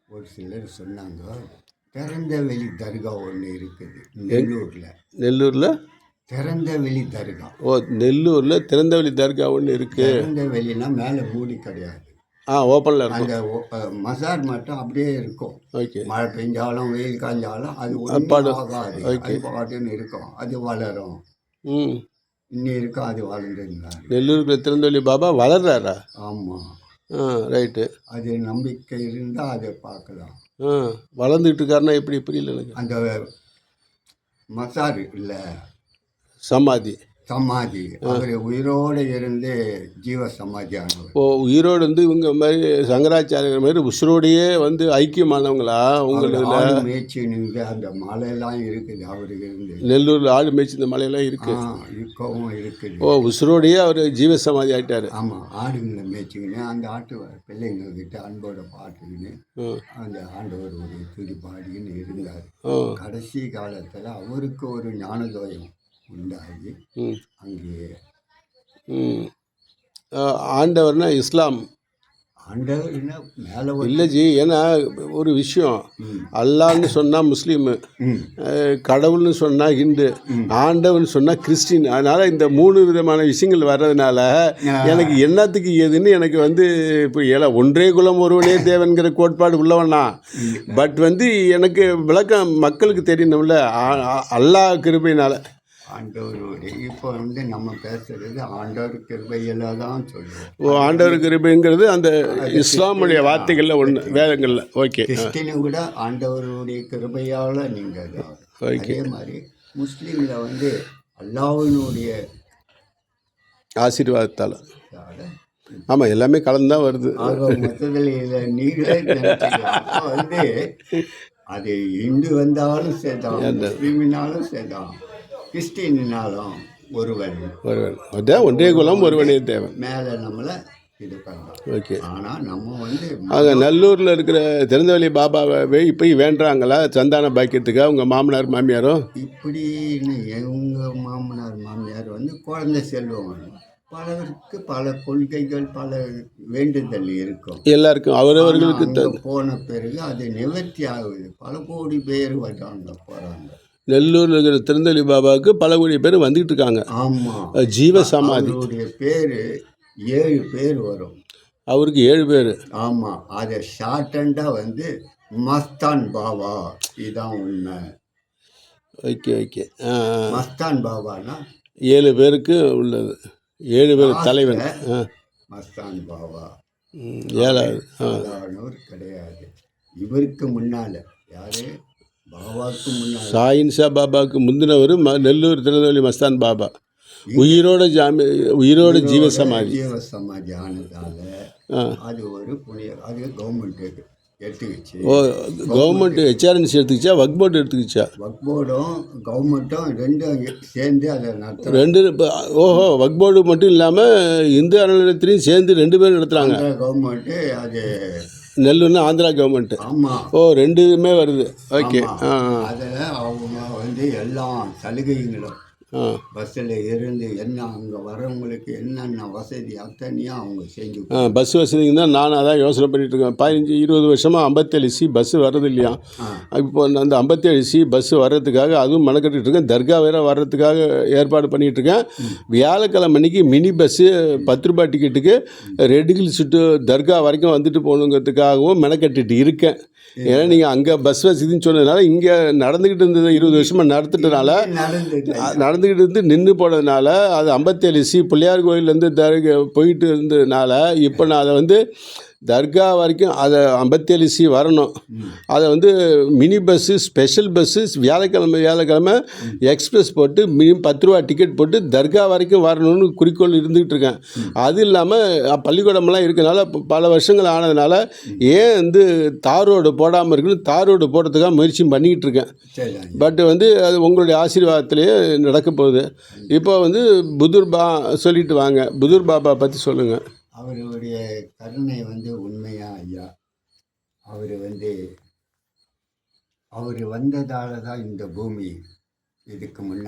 ஒரு சிலர் சொன்னாங்க, திறந்த வெளி தர்கா ஒன்று இருக்குது நெல்லூரில். நெல்லூரில் திறந்த வெளி தர்கா. ஓ, நெல்லூரில் திறந்த வெளி தர்கா ஒன்று இருக்குது. திறந்த வெளினா மேலே மூடி கிடையாது, ஓப்பனில் இருக்கும். அந்த மசார் மட்டும் அப்படியே இருக்கும். ஓகே. மழை பெஞ்சாலும் வெயில் காய்ஞ்சாலும் அது ஒன்றும் ஆகாது. அது பாட்டுன்னு இருக்கும், அது வளரும். இன்னும் இருக்கும், அது வளர்ந்துருந்தாரு. நெல்லூருக்கு திறந்தவெளி பாபா வளர்றாரா? ஆமாம். ரைட்டு. அது நம்பிக்கை இருந்தால் அதை பார்க்கலாம். வளர்ந்துட்டு இருக்காருன்னா எப்படி? புரியல எனக்கு. அந்த மசார் இல்லை, சமாதி. சமாதி. அவர் உயிரோடு இருந்து ஜீவ சமாதி ஆனவர். ஓ, உயிரோடு வந்து இவங்க மாதிரி சங்கராச்சாரியர் மாதிரி உசுரோடையே வந்து ஐக்கியமானவங்களா உங்களுக்கு? ஆடு மேய்ச்சின்னு அந்த மலையெல்லாம் இருக்குது அவருக்கு இருந்து. நெல்லூரில் ஆடு மேய்ச்சி இந்த மலையெல்லாம் இருக்குது. இருக்கவும் இருக்குது. ஓ, உசுரோடையே அவர் ஜீவ சமாதி ஆகிட்டார். ஆமாம், ஆடுங்களை மேய்ச்சிக்கின்னு அந்த ஆட்டு பிள்ளைங்க கிட்ட அன்போட பாட்டுக்கின்னு அந்த ஆண்டவர் ஒரு துதி பாடிக்கின்னு இருந்தார். கடைசி காலத்தில் அவருக்கு ஒரு ஞானதோயம் உண்டாகி அங்கே ஆண்டவர்னா இஸ்லாம். ஆண்டவர்னா மேலே இல்லை ஜி, ஏன்னா ஒரு விஷயம், அல்லான்னு சொன்னால் முஸ்லீமு, கடவுள்னு சொன்னால் ஹிந்து, ஆண்டவன் சொன்னால் கிறிஸ்டின். அதனால் இந்த 3 விதமான விஷயங்கள் வர்றதுனால எனக்கு என்னத்துக்கு ஏதுன்னு எனக்கு வந்து இப்போ ஒன்றே குலம் ஒருவனே தேவன்கிற கோட்பாடு உள்ளவனா. பட் வந்து எனக்கு விளக்கம் மக்களுக்கு தெரியணும்ல, அல்லாஹ் கிருபையினால். ஆண்டவருடைய இப்போ வந்து நம்ம பேசுறது ஆண்டவர் கிருபையெல்லாம் தான் சொல்லுவோம். ஓ, ஆண்டவர் கிருபைங்கிறது அந்த இஸ்லாமுடைய வார்த்தைகளில் ஒன்று, வேதங்களில். ஓகே. கிறிஸ்டினும் கூட ஆண்டவருடைய கிருபையால் நீங்கள் தான். அதே மாதிரி முஸ்லீமில் வந்து அல்லாஹ்வினுடைய ஆசீர்வாதத்தால். ஆமாம், எல்லாமே கலந்துதான் வருது. மொத்தத்தில் இதில் நீங்களே வந்து அது இந்து வந்தாலும் சேர்த்தான், முஸ்லீமினாலும் சேர்த்தான், கிறிஸ்டினாலும் ஒருவன். அதான் ஒன்றே குலம் ஒருவனே தேவன். மேலே நம்மளை இது பண்ணலாம். ஓகே. ஆனால் நம்ம வந்து அங்கே நல்லூரில் இருக்கிற திறந்தவெளி பாபாவை இப்போ வேண்டுறாங்களா சந்தான பாக்கியத்துக்கு அவங்க மாமனார் மாமியாரும்? இப்படின்னு எங்கள் மாமனார் மாமியார் வந்து குழந்தை செல்வம், பலருக்கு பல கொள்கைகள், பல வேண்டுதல் இருக்கும் எல்லாருக்கும். அவரவர்களுக்கு போன பிறகு அது நிவர்த்தி ஆகுது. பல கோடி பேர் வர்றாங்க, போகிறாங்க. நெல்லூரில் இருக்கிற திறந்தவெளி பாபாவுக்கு பல கோடி பேர் வந்துக்கிட்டு இருக்காங்க. ஆமாம், ஜீவ சமாதி. அவருடைய பேர் 7 பேர் வரும். அவருக்கு 7 பேர். ஆமாம், அதை ஷார்ட்டண்டாக வந்து மஸ்தான் பாபா, இதுதான் உண்மை. Okay okay. மஸ்தான் பாபானா 7 பேருக்கு உள்ளது. 7 பேர் தலைவன் மஸ்தான் பாபா. 7வது கிடையாது. இவருக்கு முன்னால் யாரு? பாபாவுக்கு முன்னால் சாயின்ஷா பாபாவுக்கு முந்தினவர் நெல்லூர் திறந்தவெளி மஸ்தான் பாபா. உயிரோட ஜீவ சமாதி ஆனதால் அது ஒரு புனித, அது கவர்மெண்ட் எடுத்துக்கிச்சு. ஓ, கவர்மெண்ட் ஹெச்ஆர்என்சி எடுத்துக்கிச்சா, வக்ஃப் போர்டு எடுத்துக்கிச்சா? வக்ஃப் போர்டும் கவர்மெண்ட்டும் ரெண்டும் சேர்ந்து அதை நடத்தும். 2. ஓஹோ, வக்ஃப் போர்டு மட்டும் இல்லாமல் இந்து அறநிலையத்திலையும் சேர்ந்து 2 பேரும் நடத்துகிறாங்க. கவர்மெண்ட்டு அது நெல்லூர்னா ஆந்திரா கவர்மெண்ட்டு. ஆமாம். ஓ, 2மே வருது. ஓகே. அதில் அவங்க வந்து எல்லா சலுகைகளும் பஸ்ஸில் இருந்து என்ன அங்கே வரவங்களுக்கு என்னென்ன வசதி அத்தனையும் அவங்க செஞ்சு. பஸ் வசதிங்க தான் நானும் அதான் யோசனை பண்ணிகிட்ருக்கேன். 15-20 வருஷமாக 57C பஸ்ஸு வர்றது இல்லையா? இப்போ அந்த 57C பஸ்ஸு வர்றதுக்காக அதுவும் மெனக்கட்டுருக்கேன். தர்கா வேறு வர்றதுக்காக ஏற்பாடு பண்ணிகிட்ருக்கேன். வியாழக்கிழமை அன்றைக்கி மினி பஸ்ஸு 10 ரூபாய் டிக்கெட்டுக்கு ரெட் ஹில்ஸ் டு தர்கா வரைக்கும் வந்துட்டு போகணுங்கிறதுக்காகவும் மெனக்கட்டிட்டு இருக்கேன். ஏன்னா நீங்கள் அங்கே பஸ் வசதின்னு சொன்னதுனால இங்கே நடந்துக்கிட்டு இருந்தது 20 வருஷமாக நடந்துக்கிட்டு இருந்து நின்று போனதுனால அது 57C பிள்ளையார் கோயிலேருந்து போயிட்டு இருந்ததுனால இப்போ நான் அதை வந்து தர்கா வரைக்கும் அதை 57C வரணும். அதை வந்து மினி பஸ்ஸு, ஸ்பெஷல் பஸ்ஸு வியாழக்கிழமை எக்ஸ்பிரஸ் போட்டு 10 ரூபா டிக்கெட் போட்டு தர்கா வரைக்கும் வரணும்னு குறிக்கோள் இருந்துகிட்டு இருக்கேன். அது இல்லாமல் பள்ளிக்கூடமெல்லாம் இருக்கனால பல வருஷங்கள் ஆனதுனால ஏன் வந்து தார் ரோடு போடாமல் இருக்குன்னு தார் ரோடு போடுறதுக்காக முயற்சி பண்ணிக்கிட்டு இருக்கேன். பட் வந்து அது உங்களுடைய ஆசீர்வாதத்திலேயே நடக்க போகுது. இப்போ வந்து சொல்லிட்டு வாங்க, புதூர் பாபா பற்றி சொல்லுங்கள். அவருடைய கருணை வந்து உண்மையா ஐயா? அவர் வந்ததால தான் இந்த பூமி இதுக்கு முன்னாடி